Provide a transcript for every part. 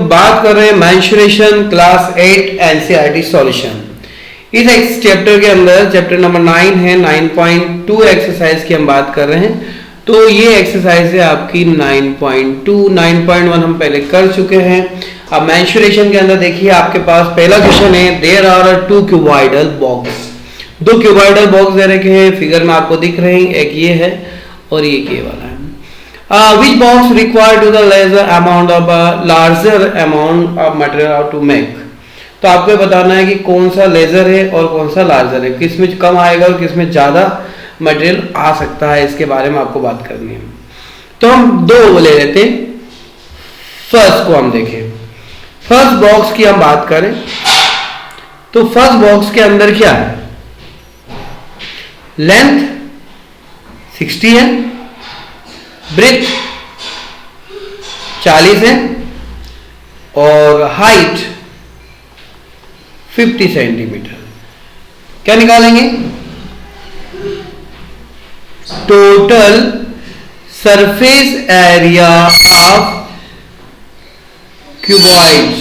बात कर रहे हैं मेंसुरेशन क्लास 8 एनसीईआरटी सॉल्यूशन। इस चैप्टर के अंदर चैप्टर नंबर 9 है, 9.2 एक्सरसाइज की हम बात कर रहे हैं। तो ये एक्सरसाइज है आपकी 9.2, 9.1 हम पहले कर चुके हैं। अब मेंसुरेशन के अंदर देखिए आपके पास पहला क्वेश्चन है, there are 2 cuboidal box. 2 cuboidal box दे रखे हैं, फिगर में आपको दिख रहे हैं, एक ये है और एक ये वाला है। Which box required to the larger amount of material to make? तो आपको बताना है कि कौन सा लेजर है और कौन सा लार्जर है, किस में कम आएगा और किस में ज्यादा मटेरियल आ सकता है, इसके बारे में आपको बात करनी है। तो हम दो ले लेते हैं। फर्स्ट को हम देखें, फर्स्ट बॉक्स की हम बात करें तो फर्स्ट बॉक्स के अंदर क्या है, लेंथ 60 है, ब्रेथ 40 है और हाइट 50 सेंटीमीटर। क्या निकालेंगे, total surface area of cuboid.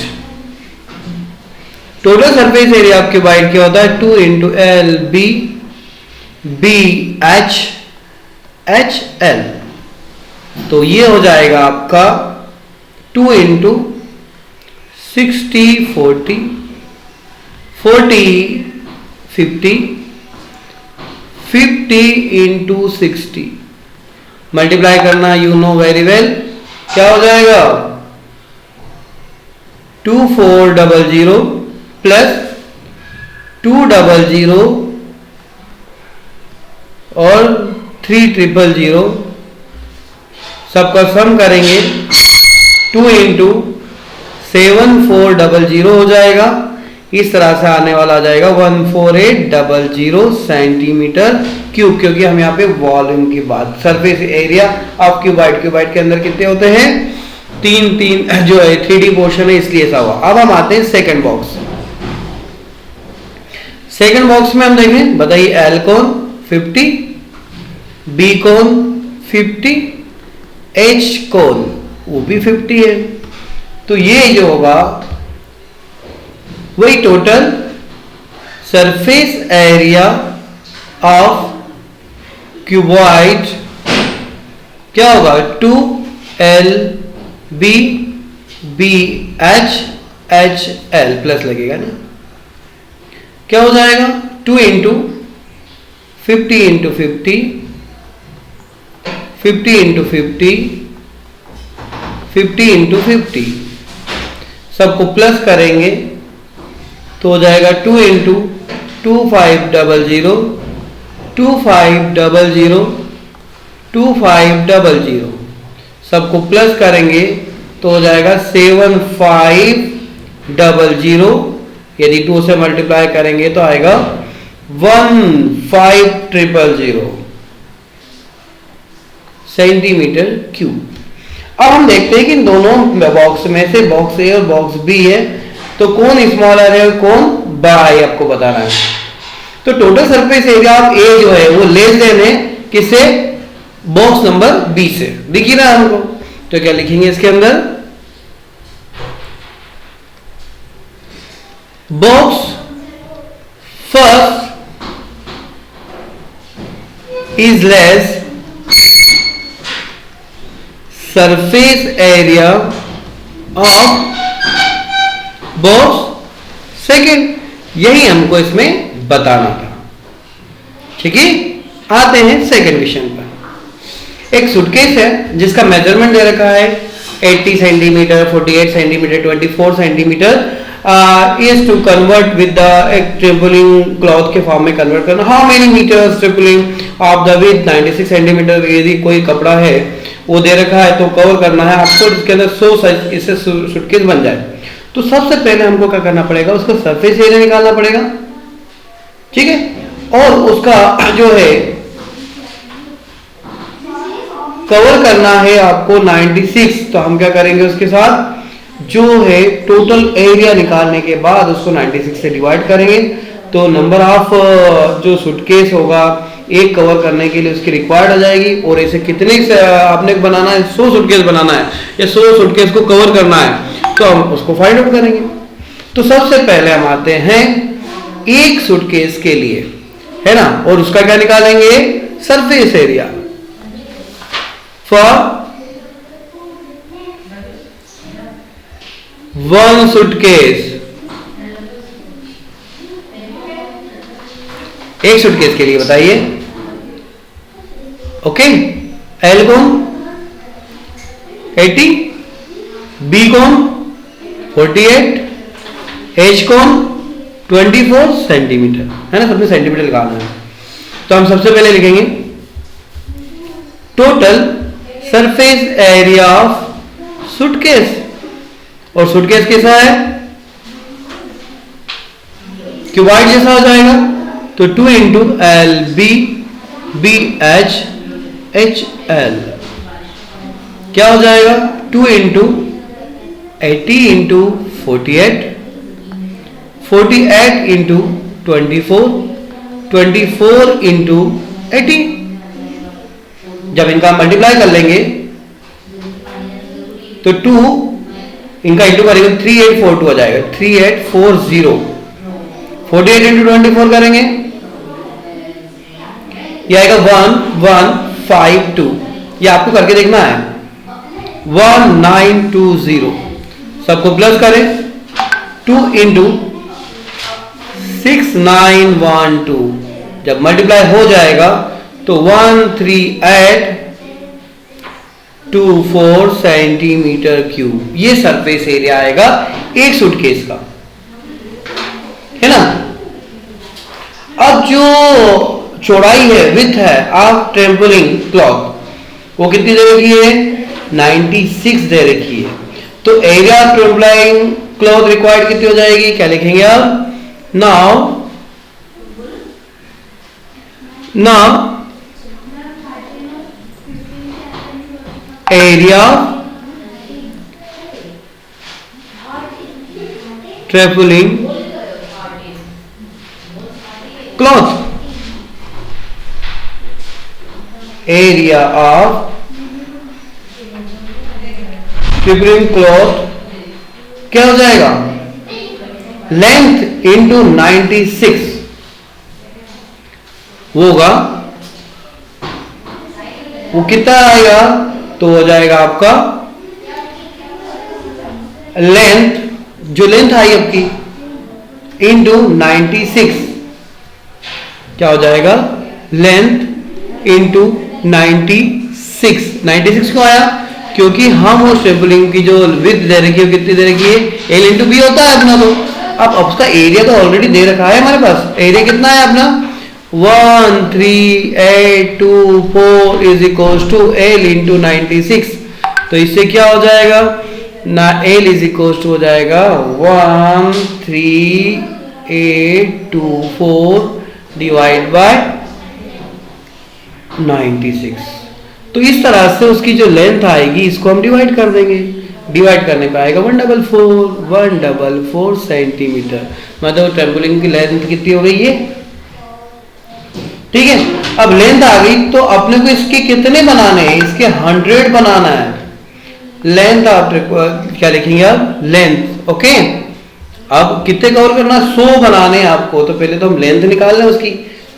Total surface area of cuboid क्या होता है, 2 into L B B H L. तो ये हो जाएगा आपका 2 इंटू 60 40 50 50 इंटू 60 मल्टीप्लाई करना, यू नो वेरी वेल। क्या हो जाएगा 2400 प्लस 200 और 300, सबका सम करेंगे 2 इंटू 7400 हो जाएगा। इस तरह से आने वाला आ जाएगा 14800 सेंटीमीटर क्यूब, क्योंकि हम यहाँ पे वॉल्यूम की बात, surface area of cuboid, cuboid के अंदर कितने होते हैं, 3 जो है 3D पोर्शन है, इसलिए ऐसा हुआ। अब हम आते हैं सेकंड बॉक्स। सेकंड बॉक्स में हम देखें, बताइए एल कौन 50, बी कौन 50, एच कौन वो भी 50 है। तो ये जो होगा वही total surface area of cuboid क्या होगा, 2L B B H H L plus लगेगा ना, क्या हो जाएगा 2 इंटू 50 इंटू 50 50 इंटू 50 50 इंटू 50, सबको प्लस करेंगे तो हो जाएगा 2 इंटू 2500 2500 2500, सबको प्लस करेंगे तो हो जाएगा 7500। यदि 2 से मल्टीप्लाई करेंगे तो आएगा 15000 सेंटीमीटर क्यूब। अब हम देखते हैं कि इन दोनों बॉक्स में से बॉक्स ए और बॉक्स बी है, तो कौन स्मॉलर है और कौन बड़ा है आपको बताना है। तो टोटल सरफेस एरिया ऑफ ए जो है वो लेस देन है किससे, बॉक्स नंबर बी से, दिख ही रहा है हमको। तो क्या लिखेंगे इसके अंदर, box first is less surface area of box second, यही हमको इसमें बताना था। ठीक है, आते हैं सेकेंड क्वेश्चन पर। एक सूटकेस है जिसका मेजरमेंट दे रखा है 80 centimetre 48 centimetre 24 centimetre, is to convert with the एक ट्रिपलिंग क्लॉथ के फॉर्म में कन्वर्ट करना। How many metres tarpaulin of the width 96 centimetre. यदि कोई कपड़ा है वो दे रखा है तो कवर करना है आपको, इसके अंदर 100 साइज इससे सूटकेस बन जाए। तो सबसे पहले हमको क्या करना पड़ेगा, उसका सरफेस एरिया निकालना पड़ेगा, ठीक है, और उसका जो है कवर करना है आपको 96। तो हम क्या करेंगे, उसके साथ जो है टोटल एरिया निकालने के बाद उसको 96 से डिवाइड करेंगे, तो नंबर ऑफ जो सूटकेस होगा एक कवर करने के लिए उसकी रिक्वायर्ड आ जाएगी। और ऐसे कितने से आपने बनाना है, 100 सूटकेस बनाना है या 100 सूटकेस को कवर करना है, तो हम उसको फाइंड आउट करेंगे। तो सबसे पहले हम आते हैं एक सूटकेस के लिए, है ना, और उसका क्या निकालेंगे, surface area for one suitcase. एक सूटकेस के लिए बताइए। ओके, एल कौन 80, बी कौन 48, एच कौन 24 सेंटीमीटर, है ना, सबने सेंटीमीटर निकालना है। तो हम सबसे पहले लिखेंगे total surface area of suitcase, और सूटकेस कैसा है, क्यूबॉइड जैसा हो जाएगा, तो 2 into L B B H H L क्या हो जाएगा, 2 इंटू 80 इंटू 48, 48 इंटू 24, 24 इंटू 80। जब इनका मल्टीप्लाई कर लेंगे तो 2 इनका इंटू करेंगे 3842 हो जाएगा, 3840। 48 इंटू 24 करेंगे, यह आएगा 1152। ये आपको करके देखना है, 1920। सबको प्लस करें, 2 इंटू 6912। जब मल्टीप्लाई हो जाएगा तो 1384 सेंटीमीटर क्यूब ये सरफेस एरिया आएगा एक सूटकेस का, है ना। अब जो चौड़ाई है, विड्थ है ऑफ ट्रैम्पोलिन क्लॉथ, वो कितनी दे रखी है, 96 दे रखी है। तो area of trampoline cloth required कितनी हो जाएगी, क्या लिखेंगे अब, now area trampoline cloth, area of trampoline cloth क्या हो जाएगा, लेंथ इंटू 96 होगा, वो कितना आएगा, तो हो जाएगा आपका लेंथ, जो लेंथ आई आपकी इंटू 96 क्या हो जाएगा, लेंथ इंटू 96 क्यों आया, क्योंकि हम उस ट्रैम्पोलिन की जो विड्थ दे रखी है कितनी दे रखी है, एल इंटू बी होता है अपना। तो अब उसका एरिया तो ऑलरेडी दे रखा है हमारे पास, एरिया कितना है अपना 13824 is equal to L into 96। तो इससे क्या हो जाएगा ना, एल इज इक्वल टू हो जाएगा 13824 डिवाइड बाय 96। तो इस तरह से उसकी जो लेंथ आएगी इसको हम डिवाइड कर देंगे, डिवाइड करने पे आएगा 144 सेंटीमीटर, मतलब ट्रैम्पोलिन की लेंथ कितनी हो गई है, ठीक है। अब लेंथ आ गई तो अपने को इसके कितने बनाने हैं, इसके 100 बनाना है। लेंथ आप क्या लिखेंगे अब, लेंथ, ओके। अब कितने कवर करना, 100 बनाने हैं आपको, तो पहले तो हम लेंथ निकाल लें उसकी,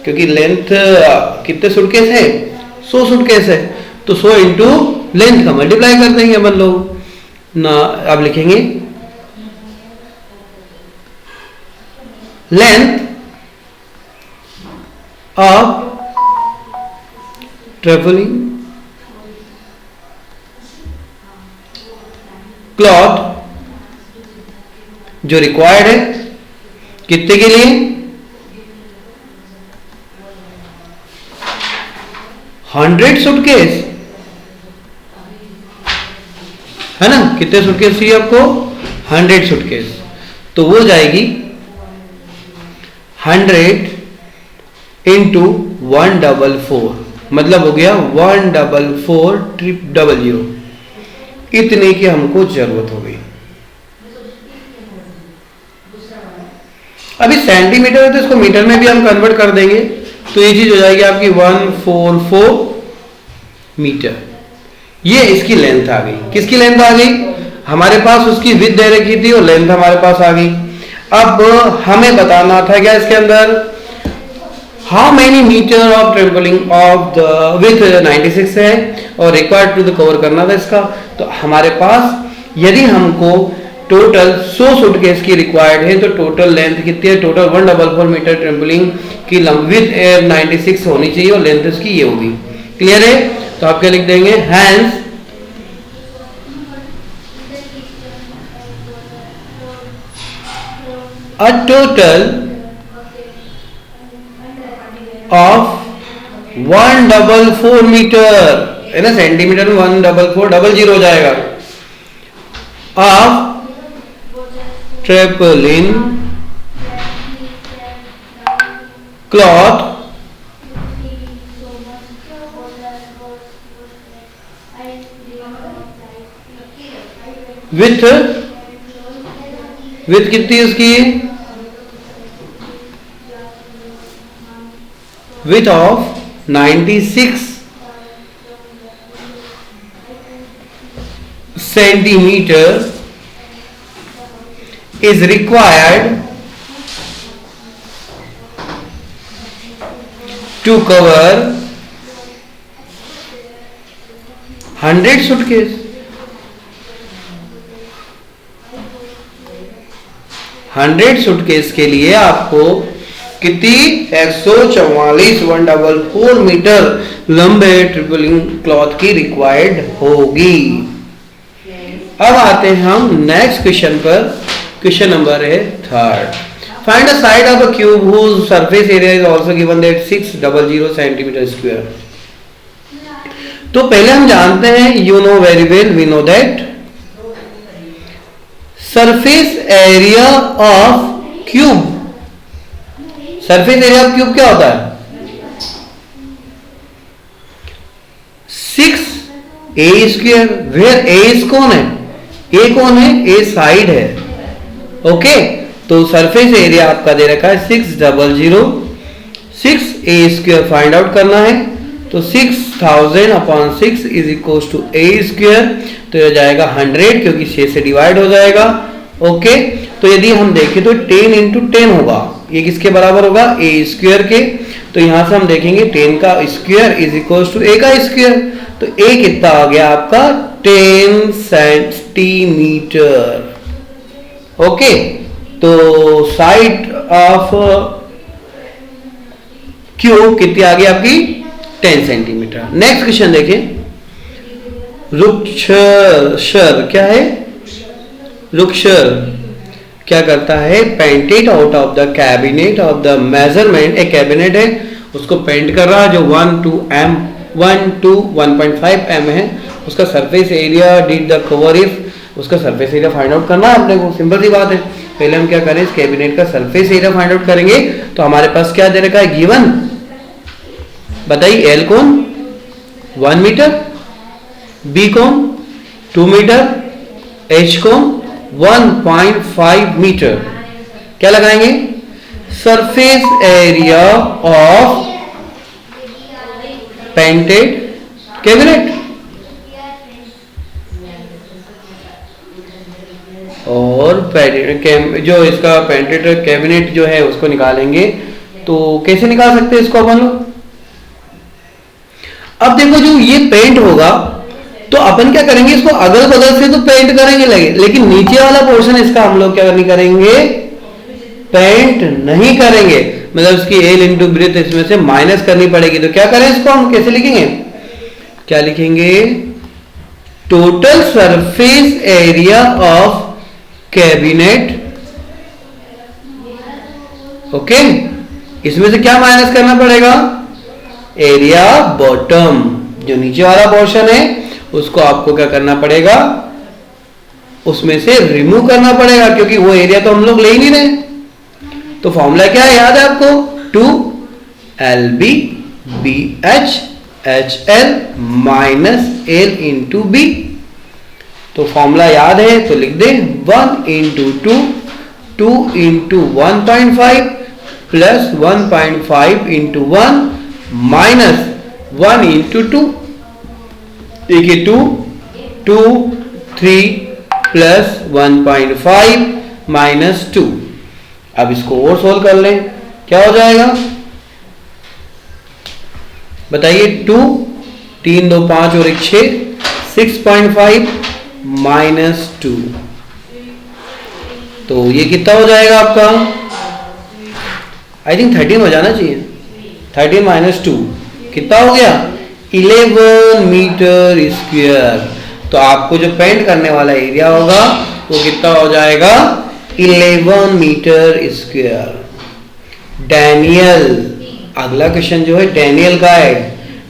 क्योंकि लेंथ कितने सूटकेस है, 100 सूटकेस है, तो 100 इंटू लेंथ का मल्टीप्लाई कर देंगे अपन लोग ना। अब लिखेंगे लेंथ ऑफ ट्रैम्पोलिन क्लॉथ जो रिक्वायर्ड है कितने के लिए, 100 सूटकेस, है ना। कितने सूटकेस चाहिए आपको, 100 सूटकेस, तो वो जाएगी 100 इंटू 144, मतलब हो गया 144 इतने की हमको जरूरत हो गई। अभी सेंटीमीटर है तो इसको मीटर में भी हम कन्वर्ट कर देंगे, तो ये चीज हो जाएगी आपकी 144 मीटर। ये इसकी लेंथ आ गई, किसकी लेंथ आ गई, हमारे पास उसकी विड्थ दे रखी थी और लेंथ हमारे पास आ गई। अब हमें बताना था क्या इसके अंदर, how many metre of tarpaulin of the width 96 है और रिक्वायर्ड टू द कवर करना था इसका। तो हमारे पास यदि हमको टोटल 100 सूटकेस की रिक्वायर्ड है तो टोटल लेंथ कितनी है, टोटल 144 मीटर ट्रेम्पोलिन की विथ 96 होनी चाहिए और लेंथ इसकी ये होगी। क्लियर है? तो आप क्या लिख देंगे, hence a total of 144 metre है ना, सेंटीमीटर में 144 डबल जीरो हो जाएगा, ऑफ ट्रेम्पोलिन क्लॉथ विथ कितनी उसकी, width of 96 centimetre is required to cover 100 suitcase। 100 suitcase के लिए आपको कितनी 144 144 मीटर लंबे ट्रिपलिंग क्लॉथ की रिक्वायर्ड होगी। अब आते हैं हम नेक्स्ट क्वेश्चन पर। क्वेश्चन नंबर है 3rd। Find the side of a cube whose surface area is also given that 600 centimetre square. तो पहले हम जानते हैं, you know very well, we know that surface area of cube, surface area of cube क्या होता है, 6a²। Where a is कौन है, a कौन है, a साइड है। ओके, तो सरफेस एरिया आपका दे रखा है 600, 6a² फाइंड आउट करना है। तो 6000/6 इज इक्वल टू a², तो यह जाएगा 100 क्योंकि 6 से डिवाइड हो जाएगा। ओके, तो यदि हम देखें तो 10 × 10 होगा, ये किसके बराबर होगा, a² के। तो यहां से हम देखेंगे 10 का square is equal to a का स्क्वायर, तो a कितना आ गया आपका 10 सेंटीमीटर। ओके, तो साइड ऑफ क्यूब कितनी आ गई आपकी 10 सेंटीमीटर। नेक्स्ट क्वेश्चन देखें, रुक्षर क्या है, रुक्षर क्या करता है, painted out of the cabinet of the measurement. एक कैबिनेट है उसको पेंट कर रहा है जो 1 to 1.5 m है, उसका surface area did the cover if, उसका सरफेस एरिया फाइंड आउट करना है अपने को। सिंपल सी बात है, पहले हम क्या करें, इस कैबिनेट का सरफेस एरिया फाइंड आउट करेंगे। तो हमारे पास क्या दे रखा है, गिवन, बताइए, एल कौन 1 मीटर, बी कौन 2 मीटर, एच कौन 1.5 मीटर। क्या लगाएंगे, surface area of painted cabinet, और जो इसका पेंटेड कैबिनेट जो है उसको निकालेंगे। तो कैसे निकाल सकते हैं इसको अपन लोग, अब देखो जो ये पेंट होगा तो अपन क्या करेंगे, इसको अगल बगल से तो पेंट करेंगे लगे, लेकिन नीचे वाला पोर्शन इसका हम लोग क्या नहीं करेंगे, पेंट नहीं करेंगे। मतलब इसकी एल इंटू ब्रेथ इसमें से माइनस करनी पड़ेगी। तो क्या करें, इसको हम कैसे लिखेंगे, क्या लिखेंगे, total surface area of cabinet. Okay, इसमें से क्या माइनस करना पड़ेगा, एरिया बॉटम, जो नीचे वाला पोर्शन है उसको आपको क्या करना पड़ेगा, उसमें से रिमूव करना पड़ेगा, क्योंकि वो एरिया तो हम लोग ले ही नहीं रहे। तो फॉर्मूला क्या है, याद है आपको, 2LB BH HL minus L into B। तो फॉर्मूला याद है तो लिख दे, 1 × 2, 2 × 1.5 प्लस 1.5 × 1 माइनस 1 × 2। देखिए 2 2 3 प्लस 1.5 माइनस 2। अब इसको और सोल्व कर लें, क्या हो जाएगा बताइए। 2 3 2 5 और 1 6, 6.5 माइनस 2, तो ये कितना हो जाएगा आपका, आई थिंक 13 हो जाना चाहिए। 13 माइनस 2 कितना हो गया, 11 मीटर स्क्वायर। तो आपको जो पेंट करने वाला एरिया होगा वो कितना हो जाएगा, 11 मीटर स्क्वायर। डैनियल, अगला क्वेश्चन जो है डैनियल का है।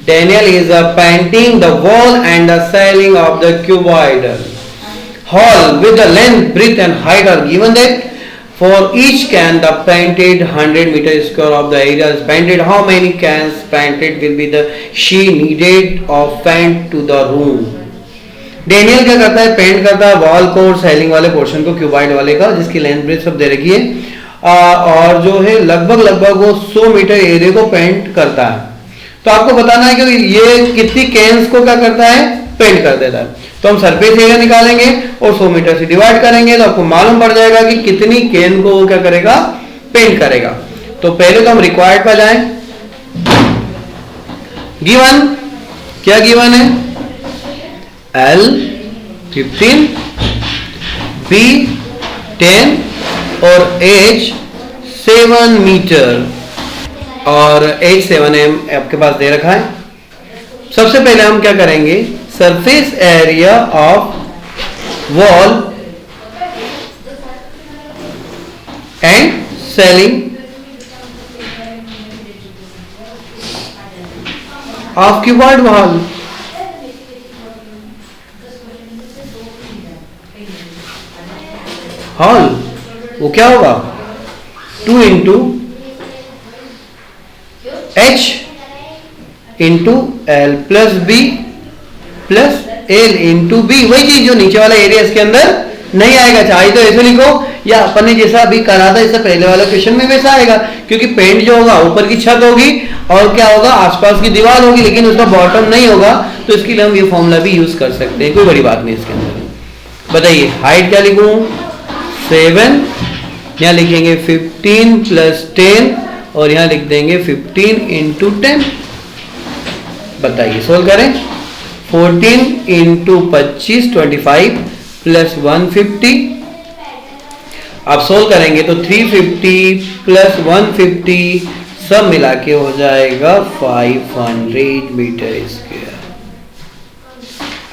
Daniel is painting the wall and the ceiling of the cuboid hall with the length, breadth and height are given that for each can the painted 100 meter square of the area is painted. How many cans painted will be the she needed of paint to the room? Daniel क्या करता है, paint करता है wall को और selling वाले portion को cuboid वाले का, जिसकी लेंथ ब्रेथ सब दे रखी है और जो है लगभग वो 100 मीटर एरिया को पेंट करता है। तो आपको बताना है कि ये कितनी कैंस को क्या करता है, पेंट कर देता है। तो हम सरफेस एरिया निकालेंगे और 100 मीटर से डिवाइड करेंगे तो आपको मालूम पड़ जाएगा कि कितनी कैन को वो क्या करेगा, पेंट करेगा। तो पहले तो हम रिक्वायर्ड पर जाएं। गिवन क्या गिवन है, L 15, B 10 और H 7 मीटर और H 7 आपके पास दे रखा है। सबसे पहले हम क्या करेंगे, surface area of wall and ceiling of cuboid wall. Hall वो क्या होगा, 2 into H into L plus B plus L into B. वही चीज जो नीचे वाला एरिया इसके अंदर नहीं आएगा, चाहे तो ऐसे लिखो या अपन ने जैसा अभी करा था इससे पहले वाला क्वेश्चन में वैसा आएगा, क्योंकि पेंट जो होगा ऊपर की छत होगी और क्या होगा आसपास की दीवार होगी, लेकिन उसका बॉटम नहीं होगा। तो इसके लिए हम ये फॉर्मूला भी यूज कर सकते हैं, कोई बड़ी बात नहीं इसके अंदर। बताइए हाइट क्या लिखूं, 7, यहाँ लिखेंगे 15 प्लस 10 और यहाँ लिख देंगे 15 इंटू 10। बताइए सोल्व करें, 14 इंटू 25 25 प्लस 150। आप सोल्व करेंगे तो 350 प्लस 150 सब मिला के हो जाएगा 500 मीटर स्क्वायर।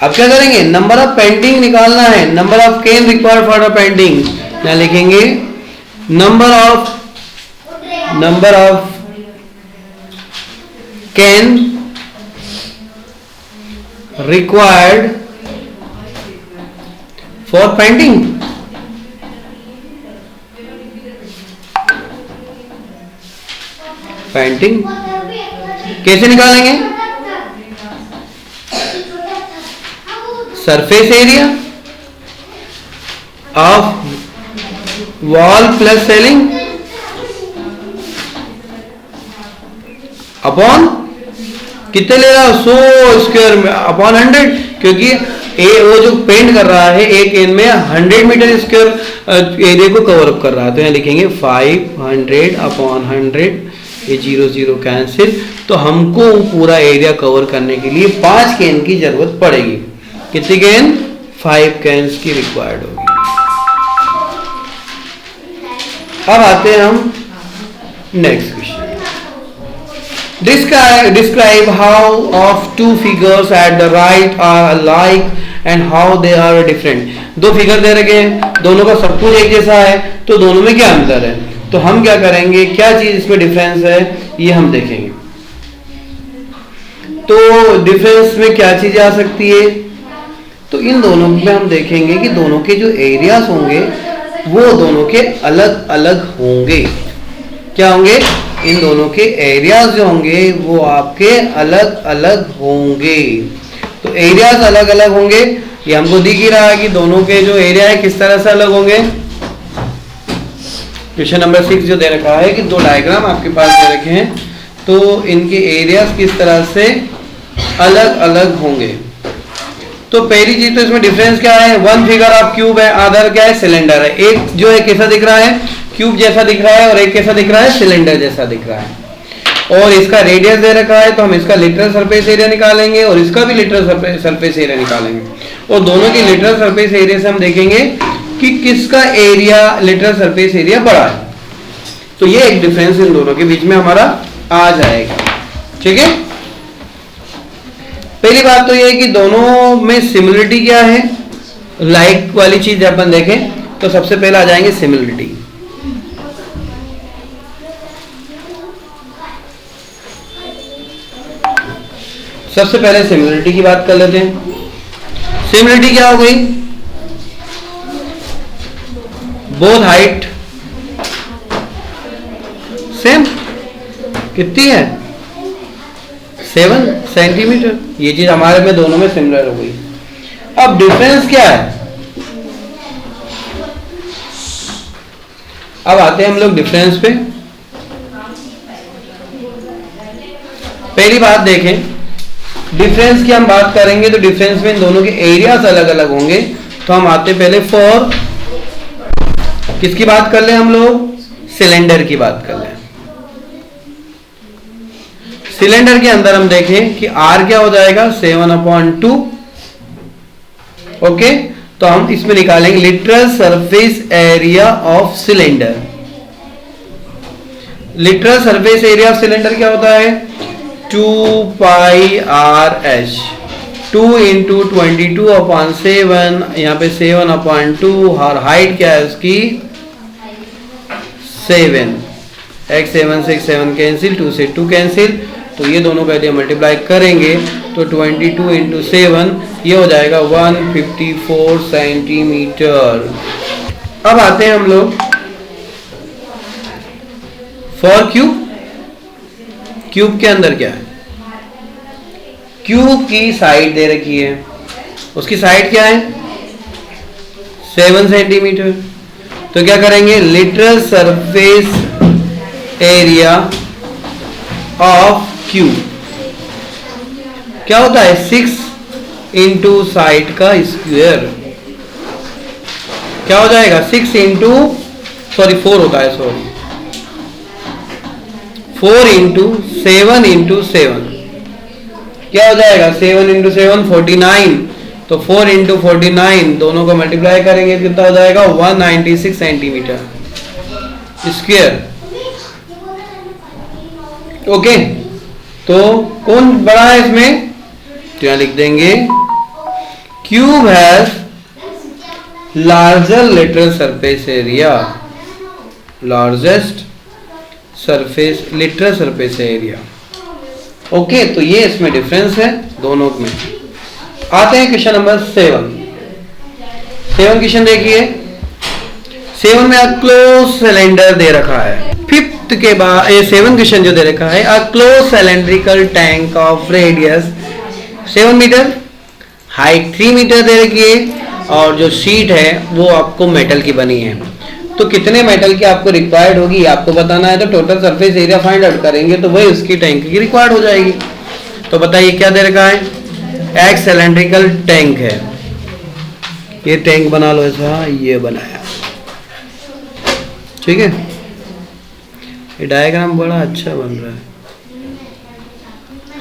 अब क्या करेंगे, नंबर ऑफ पेंटिंग निकालना है, number of can required for the painting. यहाँ लिखेंगे number of can required for painting। Painting कैसे निकालेंगे, surface area of wall plus selling upon कितने ले रहा है, 100 स्क्वायर में अपॉन 100, क्योंकि वो जो पेंट कर रहा है एक एन में 100 मीटर स्क्वायर एरिया को कवर अप कर रहा है। तो यहाँ लिखेंगे 500 अपॉन 100, ये 0 0 कैंसिल। तो हमको पूरा एरिया कवर करने के लिए 5 कैन की जरूरत पड़ेगी। कितनी कैन, 5 कैन्स की रिक्वायर्ड होगी। अब आते हैं हम next question. Describe how of two figures at the right are alike and how they are different। दो फिगर दे रखे हैं, दोनों का सब कुछ एक जैसा है, तो दोनों में क्या अंतर है। तो हम क्या करेंगे, क्या चीज इसमें डिफरेंस है ये हम देखेंगे। तो डिफरेंस में क्या चीज आ सकती है, तो इन दोनों में हम देखेंगे कि दोनों के जो एरियाज होंगे वो दोनों के अलग अलग होंगे। क्या होंगे, इन दोनों के एरियाज जो होंगे वो आपके अलग अलग होंगे। तो एरियाज अलग अलग होंगे, ये हमको दिख ही रहा है कि दोनों के जो एरिया है किस तरह से अलग होंगे। क्वेश्चन नंबर 6 जो दे रखा है कि दो डायग्राम आपके पास दे रखे हैं, तो इनके एरियाज किस तरह से अलग अलग होंगे। तो पहली चीज तो इसमें डिफरेंस क्या है, वन फिगर ऑफ क्यूब है, अदर क्या है सिलेंडर है। एक जो है कैसा दिख रहा है, क्यूब जैसा दिख रहा है, और एक कैसा दिख रहा है, सिलेंडर जैसा दिख रहा है। और इसका रेडियस दे रखा है, तो हम इसका लिटरल सरफेस एरिया निकालेंगे और इसका भी लिटरल सरफेस एरिया निकालेंगे, और दोनों की लिटरल सरफेस एरिया से हम देखेंगे कि किसका एरिया लिटरल सरफेस एरिया बड़ा है। तो ये एक डिफरेंस इन दोनों के बीच में हमारा आ जाएगा। ठीक है, पहली बात तो ये है कि दोनों में सिमिलरिटी क्या है, लाइक वाली चीज अपन देखें तो सबसे पहले आ जाएंगे सिमिलरिटी। सबसे पहले सिमिलरिटी की बात कर लेते हैं। सिमिलरिटी क्या हो गई, बोथ हाइट सेम, कितनी है 7 सेंटीमीटर। ये चीज हमारे में दोनों में सिमिलर हो गई। अब डिफरेंस क्या है, अब आते हैं हम लोग डिफरेंस पे। पहली बात देखें, डिफरेंस की हम बात करेंगे तो डिफरेंस में इन दोनों के एरियाज अलग अलग होंगे। तो हम आते पहले फॉर किसकी बात कर ले, हम लोग सिलेंडर की बात कर ले। सिलेंडर के अंदर हम देखें कि R क्या हो जाएगा 7/2। ओके, तो हम इसमें निकालेंगे literal surface area of cylinder. Literal surface area of cylinder क्या होता है 2πRH, 2 × 22/7, यहाँ पे 7/2, और हाइट क्या है उसकी 7, x 7 6 7 कैंसिल, 2 से 2 कैंसिल, तो ये दोनों का यदि मल्टीप्लाई करेंगे तो 22 × 7 ये हो जाएगा 154 सेंटीमीटर। अब आते हैं हम लोग फॉर क्यूब। क्यूब के अंदर क्या है, क्यूब की साइड दे रखी है, उसकी साइड क्या है 7 सेंटीमीटर। तो क्या करेंगे, literal surface area of cube क्या होता है 6 × साइड का स्क्वायर, क्या हो जाएगा 6 × 4 होता है, 4 × 7 × 7 क्या हो जाएगा 7 × 7 49, तो 4 × 49 दोनों को मल्टीप्लाई करेंगे कितना हो जाएगा 196 सेंटीमीटर स्क्वायर। ओके, तो कौन बड़ा है इसमें, तो यहां लिख देंगे cube has larger literal surface area, largest surface literal surface area. Okay, तो ये इसमें डिफरेंस है दोनों में। आते हैं क्वेश्चन नंबर 7 क्वेश्चन देखिए। 7 में क्लोज सिलेंडर दे रखा है। 5th के बाद ये 7 क्वेश्चन जो दे रखा है, a close cylindrical tank of radius 7 metre, height 3 metre दे रखी है, और जो शीट है वो आपको मेटल की बनी है। तो कितने मेटल की आपको रिक्वायर्ड होगी आपको बताना है, तो total surface area find out करेंगे तो वही उसकी टैंक की रिक्वायर्ड हो जाएगी। तो बताइए क्या दे रखा है, एक सिलेंड्रिकल टैंक है, ये टैंक बना लो ऐसा, ये बनाया, ठीक है। ये डायग्राम बड़ा अच्छा बन रहा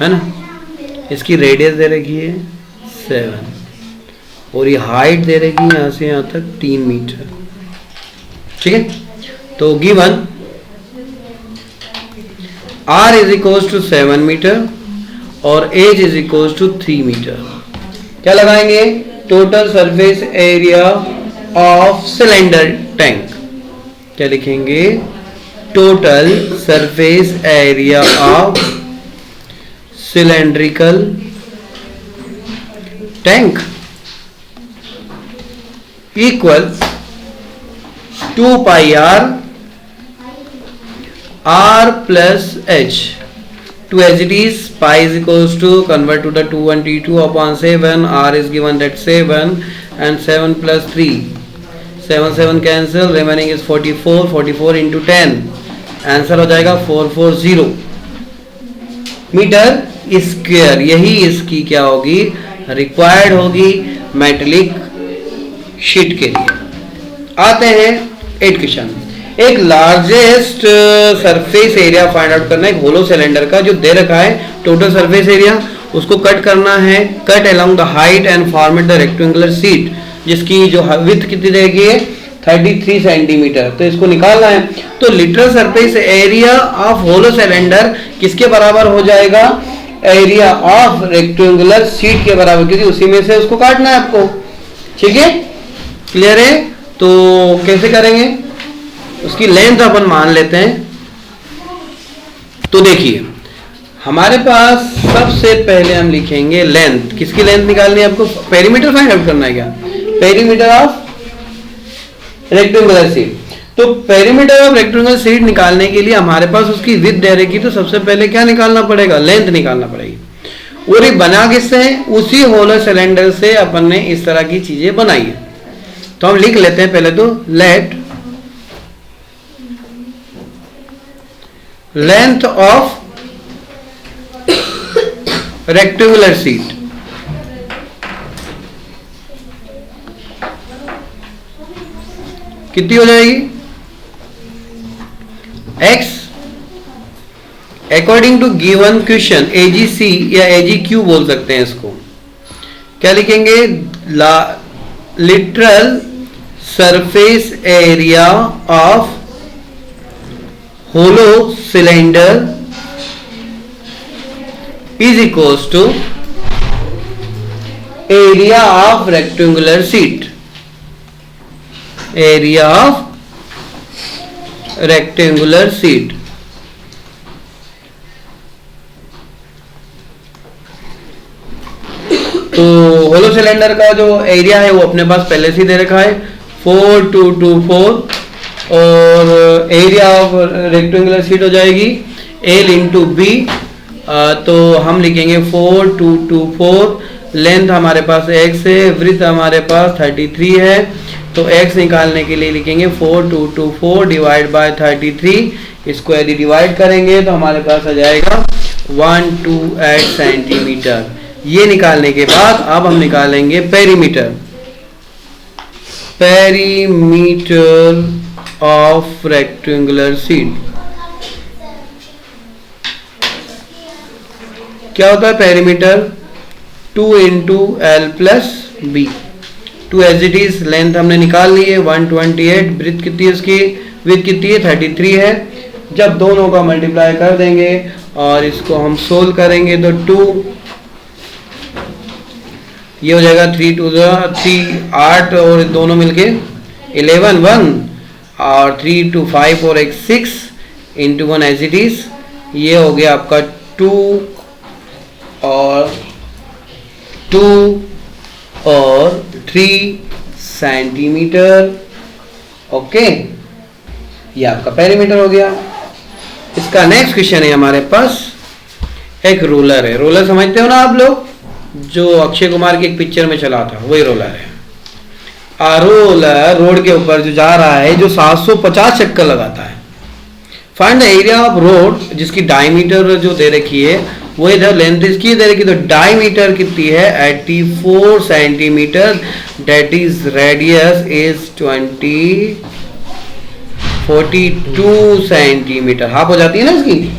है ना। इसकी रेडियस दे रखी है 7 और ये हाइट दे रखी है यहाँ से यहाँ तक 3 मीटर, ठीक है। तो given R is equals to 7 metre और H is equals to 3 metre. क्या लगाएंगे, total surface area of cylinder tank, क्या लिखेंगे, total surface area of cylindrical tank equal 2 pi r plus h, to as it is, pi is equals to, convert to the 222/7, r is given that 7 and 7 plus 3, 7 7 cancel, remaining is 44, 44 into 10, answer हो जाएगा 440 metre square. यही इसकी क्या होगी, required होगी metallic sheet के लिए। आते हैं 8 क्वेश्चन। एक largest surface area find out करना है, एक होलो सिलेंडर का जो दे रखा है टोटल सरफेस एरिया, उसको कट करना है। Cut along the height and format the rectangular sheet, जिसकी जो विड्थ कितनी रहेगी 33 सेंटीमीटर, तो इसको निकालना है। तो lateral surface area of hollow cylinder किसके बराबर हो जाएगा, एरिया ऑफ रेक्टेंगुलर शीट के बराबर, क्योंकि उसी में से उसको काटना है आपको। ठीक है, क्लियर है? तो कैसे करेंगे, उसकी लेंथ अपन मान लेते हैं। तो देखिए हमारे पास सबसे पहले हम लिखेंगे लेंथ, किसकी लेंथ निकालनी है आपको, पेरीमीटर फाइंड आउट करना है क्या, पेरीमीटर ऑफ रेक्टेंगुलर शीट। तो पेरीमीटर ऑफ रेक्टेंगुलर शीट निकालने के लिए हमारे पास उसकी विड्थ दे रखी, तो सबसे पहले क्या निकालना पड़ेगा, लेंथ निकालना पड़ेगी। और ये बना किससे है, उसी होलो सिलेंडर से अपन ने इस तरह की चीजें बनाई है। तो हम लिख लेते हैं पहले तो let length of rectangular sheet कितनी हो जाएगी, x according to given question AGC या AGQ बोल सकते हैं इसको। क्या लिखेंगे, lateral surface area of hollow cylinder is equals to area of rectangular sheet, area of rectangular sheet। तो होलो सिलेंडर का जो एरिया है वो अपने पास पहले से दे रखा है 4224, और एरिया ऑफ रेक्टेंगुलर शीट हो जाएगी L इंटू बी। तो हम लिखेंगे 4224, लेंथ हमारे पास x है, विड्थ हमारे पास 33 है, तो x निकालने के लिए लिखेंगे 4224 डिवाइड बाय 33, इसको यदि डिवाइड करेंगे तो हमारे पास आ जाएगा 128 सेंटीमीटर। ये निकालने के बाद अब हम निकालेंगे perimeter, perimeter of rectangular sheet. क्या होता है perimeter, 2 into L plus B. 2 as it is, length हमने निकाल ली है 128, ब्रेथ कितनी है उसकी, विड्थ कितनी है 33 है। जब दोनों का मल्टीप्लाई कर देंगे और इसको हम सोल्व करेंगे तो 2, ये हो जाएगा 3 2 3 8, और दोनों मिलके 11 1, और 3 2 5 और 1 6 इंटू 1 एज इट इज। ये हो गया आपका 2 और 3 सेंटीमीटर। ओके, ये आपका पेरीमीटर हो गया। इसका नेक्स्ट क्वेश्चन है हमारे पास, एक रोलर है। रोलर समझते हो ना आप लोग, जो अक्षय कुमार की एक पिक्चर में चला था, वही रोलर है। रोलर रोड के ऊपर जो जा रहा है, जो 750 चक्कर लगाता है। Find the area of road, जिसकी डायमीटर जो दे रखी है वो इधर लेंथ इसकी दे रखी, तो डायमीटर कितनी है 84 centimetre, that is radius is 42 centimetre, half हो जाती है ना इसकी।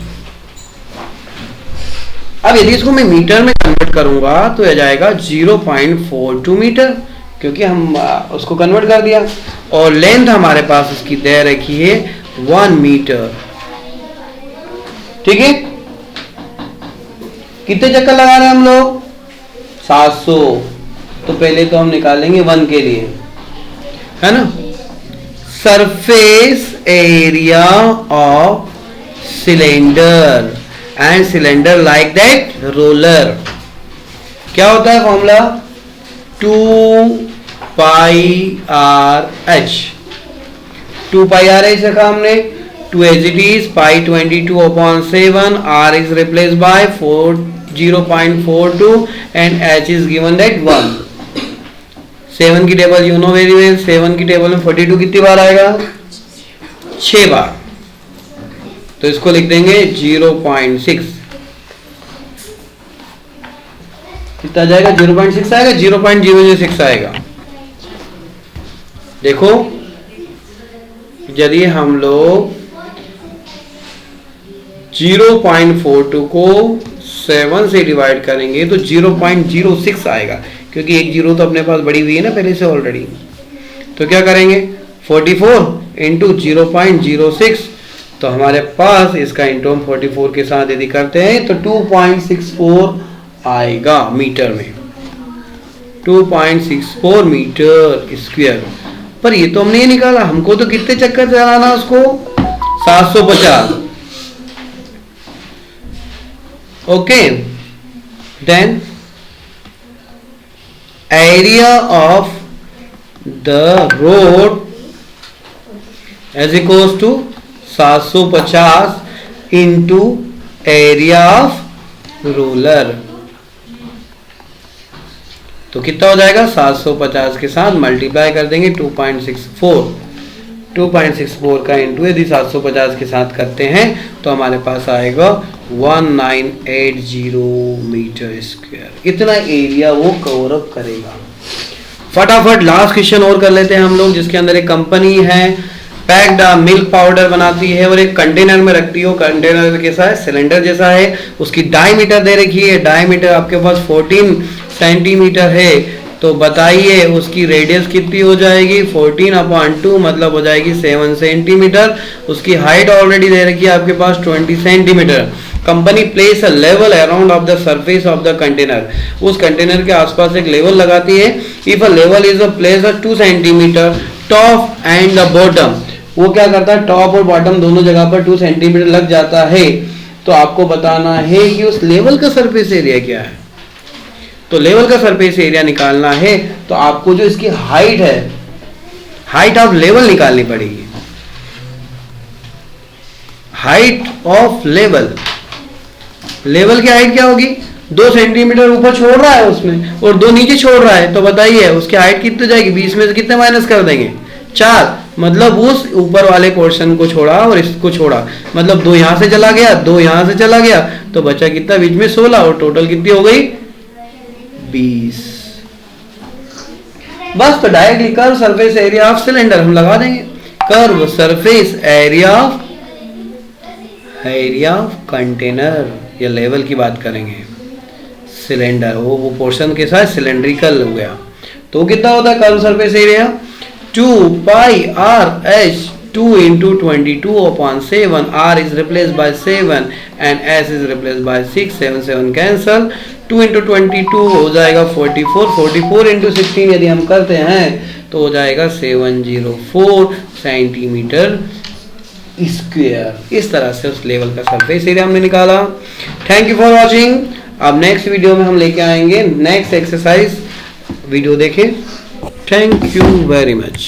अब यदि इसको मैं मीटर में कन्वर्ट करूंगा तो यह जाएगा 0.42 मीटर, क्योंकि हम उसको कन्वर्ट कर दिया। और लेंथ हमारे पास इसकी दे रखी है 1 मीटर। ठीक है, कितने चक्कर लगा रहे हैं हम लोग, 700। तो पहले तो हम निकालेंगे 1 के लिए, है ना। Surface area of cylinder and cylinder like that roller, क्या होता है फॉर्मूला, 2πRh। 2πRh रखा हमने, 2 as it is, pi 22/7, r is replaced by 0.42 and h is given that 1। 7 की table you know very well, 7 की टेबल में 42 कितनी बार आएगा, 6 बार। तो इसको लिख देंगे 0.6। कितना जाएगा? 0.6 आएगा, 0.006 आएगा। देखो यदि हम लोग 0.42 को 7 से डिवाइड करेंगे तो 0.06 आएगा, क्योंकि एक जीरो तो अपने पास बढ़ी हुई है ना पहले से ऑलरेडी। तो क्या करेंगे? 44 इंटू 0.06, तो हमारे पास इसका इंटू हम 44 के साथ यदि करते हैं तो 2.64 आएगा मीटर में, 2.64 मीटर स्क्वायर। पर ये तो हमने ये निकाला, हमको तो कितने चक्कर चलाना उसको? 750। Okay, then area of the road as equals to 750 into area of roller. तो कितना हो जाएगा? 750 के साथ मल्टीप्लाई कर देंगे 2.64 का इंटू यदि 750 के साथ करते हैं तो हमारे पास आएगा 1980 मीटर स्क्वायर। इतना एरिया वो कवर अप करेगा। फटाफट लास्ट क्वेश्चन और कर लेते हैं हम लोग, जिसके अंदर एक कंपनी है पैक्ड मिल्क पाउडर बनाती है और एक कंटेनर में रखती है। कंटेनर कैसा है? सिलेंडर जैसा है। उसकी डायमीटर दे रखी है, डायमीटर आपके पास 14 सेंटीमीटर है। तो बताइए उसकी रेडियस कितनी हो जाएगी? 14/2 मतलब हो जाएगी 7 सेंटीमीटर। उसकी हाइट ऑलरेडी दे रखी है आपके पास 20 centimetre. Company place a level around of the surface of the container. उस कंटेनर के आसपास एक लेवल लगाती है। If a level is place 2 centimetre top and the bottom, वो क्या करता है? टॉप और बॉटम दोनों जगह पर 2 सेंटीमीटर लग जाता है। तो आपको बताना है कि उस लेवल का सरफेस एरिया क्या है। तो लेवल का सरफेस एरिया निकालना है तो आपको जो इसकी हाइट है, हाइट ऑफ लेवल निकालनी पड़ेगी। हाइट ऑफ लेवल, लेवल की हाइट क्या होगी? 2 सेंटीमीटर ऊपर छोड़ रहा है उसमें और 2 नीचे छोड़ रहा है, तो बताइए उसकी हाइट कितनी जाएगी? 20 में से कितने माइनस कर देंगे? 4। मतलब उस ऊपर वाले पोर्शन को छोड़ा और इसको छोड़ा, मतलब 2 यहां से चला गया, 2 यहां से चला गया, तो बचा कितना? बीच में 16 और टोटल कितनी हो गई? 20। बस तो directly curve surface area of cylinder हम लगा देंगे। Curve surface area of container या लेवल की बात करेंगे। सिलेंडर वो पोर्शन के साथ सिलेंड्रिकल हो गया, तो कितना होता है curve surface area? 2 pi R H 2 into 22/7. R is replaced by 7 and S is replaced by 6. 7 cancel. 2 into 22 हो जाएगा 44. 44 into 16 यदि हम करते हैं तो हो जाएगा 704 सेंटीमीटर स्क्वायर। इस तरह से उस लेवल का सरफेस एरिया हमने निकाला। Thank you for watching. अब नेक्स्ट वीडियो में हम लेके आएंगे नेक्स्ट एक्सरसाइज। वीडियो देखें। Thank you very much.